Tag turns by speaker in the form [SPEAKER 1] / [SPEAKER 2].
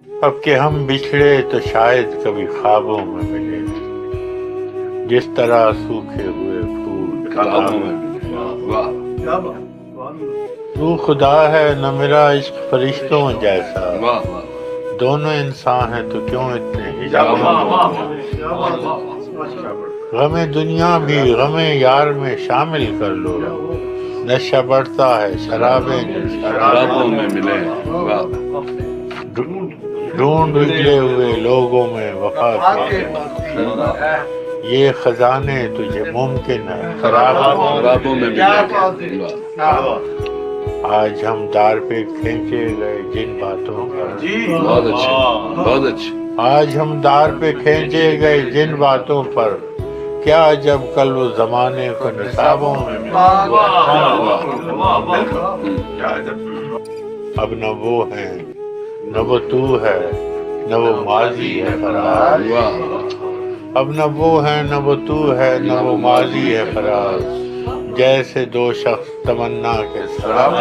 [SPEAKER 1] اب کہ ہم بچھڑے تو شاید کبھی خوابوں میں ملے، جس طرح سوکھے ہوئے پھول خوابوں میں ملے۔ تو خدا ہے نہ میرا عشق فرشتوں جیسا، دونوں انسان ہیں تو کیوں اتنے حجاب؟ غم دنیا بھی غم یار میں شامل کر لو، نشہ بڑھتا ہے شرابیں شرابوں میں ملے۔ ڈھونڈ اجلے ہوئے لوگوں میں وفا کے، یہ خزانے تجھے ممکن ہے خرابوں میں ملے۔ آج ہم دار پہ کھینچے گئے جن باتوں پر،
[SPEAKER 2] بہت اچھے بہت اچھے۔
[SPEAKER 1] آج ہم دار پہ کھینچے گئے جن باتوں پر، کیا جب کل وہ زمانے کو نصابوں میں ملے۔ اب نہ وہ ہیں نہ وہ تو ہے، نہ وہ ماضی ہے فراز۔ اب نہ وہ ہے نہ وہ تو ہے، نہ وہ ماضی ہے فراز، جیسے دو شخص تمنا کے ساتھ۔